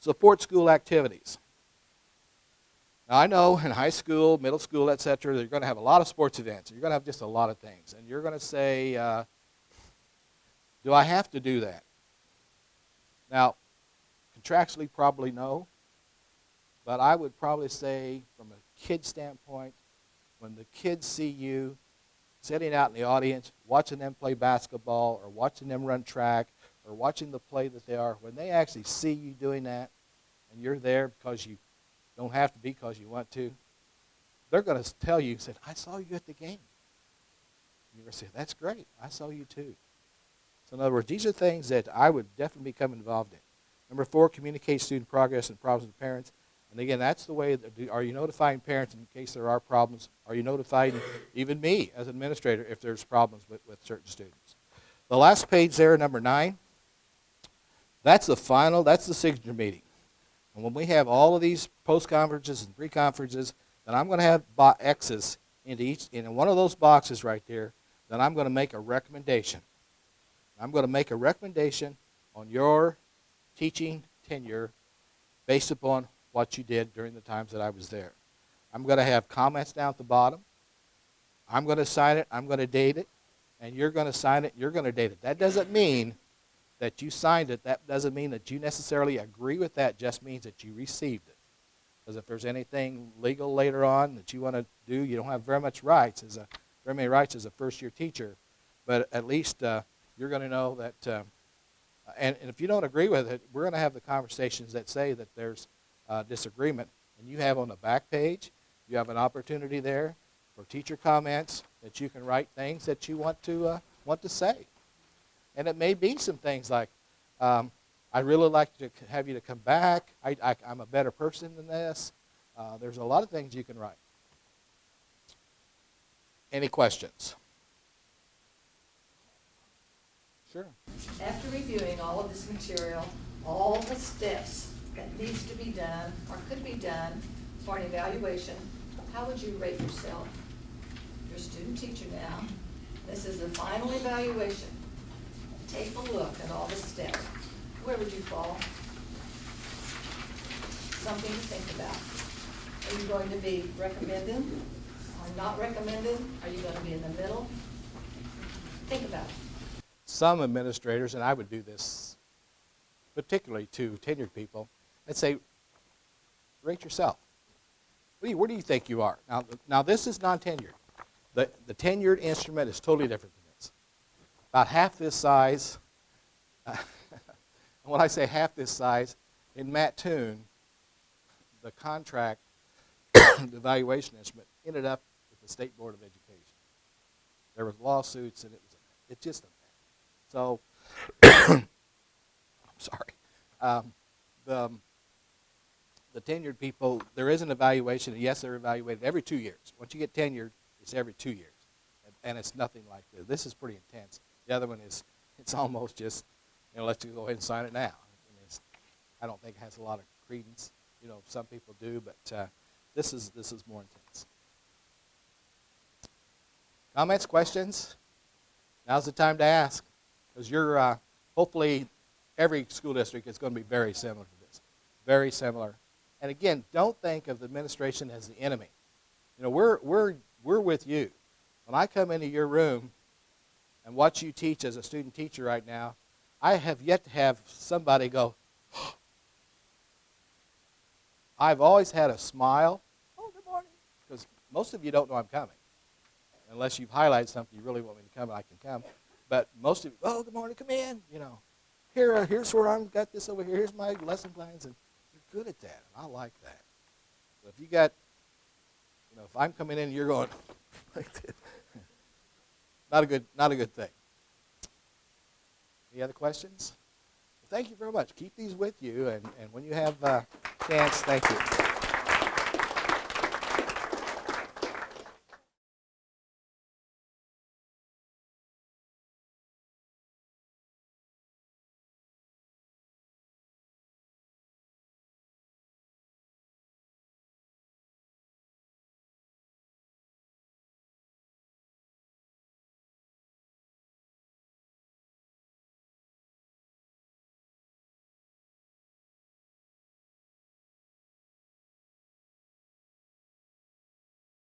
Support school activities. Now, I know in high school, middle school, etc., you're going to have a lot of sports events. You're going to have just a lot of things. And you're going to say, do I have to do that? Now, contractually, probably no. But I would probably say, from a kid standpoint, when the kids see you sitting out in the audience, watching them play basketball or watching them run track or watching the play that they are, when they actually see you doing that and you're there because you don't have to be because you want to, they're going to tell you, say, I saw you at the game. And you're going to say, that's great. I saw you too. So in other words, these are things that I would definitely become involved in. Number 4, communicate student progress and problems with parents. And again, that's the way, are you notifying parents in case there are problems? Are you notifying even me as an administrator if there's problems with certain students? The last page there, number 9, that's the final, that's the signature meeting. And when we have all of these post-conferences and pre-conferences, then I'm going to have X's into each, in one of those boxes right there, then I'm going to make a recommendation. I'm going to make a recommendation on your teaching tenure based upon what you did during the times that I was there. I'm going to have comments down at the bottom. I'm going to sign it. I'm going to date it. And you're going to sign it. You're going to date it. That doesn't mean that you signed it. That doesn't mean that you necessarily agree with that. It just means that you received it. Because if there's anything legal later on that you want to do, you don't have very many rights as a first-year teacher. But at least you're going to know that. And if you don't agree with it, we're going to have the conversations that say that there's disagreement. And you have on the back page, you have an opportunity there for teacher comments that you can write things that you want to say. And it may be some things like, I'd really like to have you to come back. I'm a better person than this. There's a lot of things you can write. Any questions? Sure. After reviewing all of this material, all the steps that needs to be done or could be done for an evaluation, how would you rate yourself? You're a student teacher now. This is the final evaluation. Take a look at all the steps. Where would you fall? Something to think about. Are you going to be recommended or not recommended? Are you going to be in the middle? Think about it. Some administrators, and I would do this particularly to tenured people, I'd say, rate yourself. Where do you think you are? Now this is non-tenured. The tenured instrument is totally different than this. About half this size, and when I say half this size, in Mattoon, the contract, the evaluation instrument, ended up with the State Board of Education. There was lawsuits, and it's just a mess. So, I'm sorry. The tenured people, there is an evaluation, and yes, they're evaluated every 2 years. Once you get tenured, it's every 2 years, and it's nothing like this. This is pretty intense. The other one is, it's almost just, let's you go ahead and sign it now. I don't think it has a lot of credence. Some people do, but this is more intense. Comments, questions? Now's the time to ask, because you're hopefully every school district is going to be very similar to this, very similar. And again, don't think of the administration as the enemy. We're with you. When I come into your room and watch you teach as a student teacher right now, I have yet to have somebody go, I've always had a smile. Oh, good morning. Because most of you don't know I'm coming. Unless you've highlighted something you really want me to come, I can come. But most of you, oh, good morning, come in. Here's where I've got this over here. Here's my lesson plans. And you're good at that. And I like that. So if you got, if I'm coming in and you're going like this, not a good thing. Any other questions? Well, thank you very much. Keep these with you. And when you have a chance, thank you.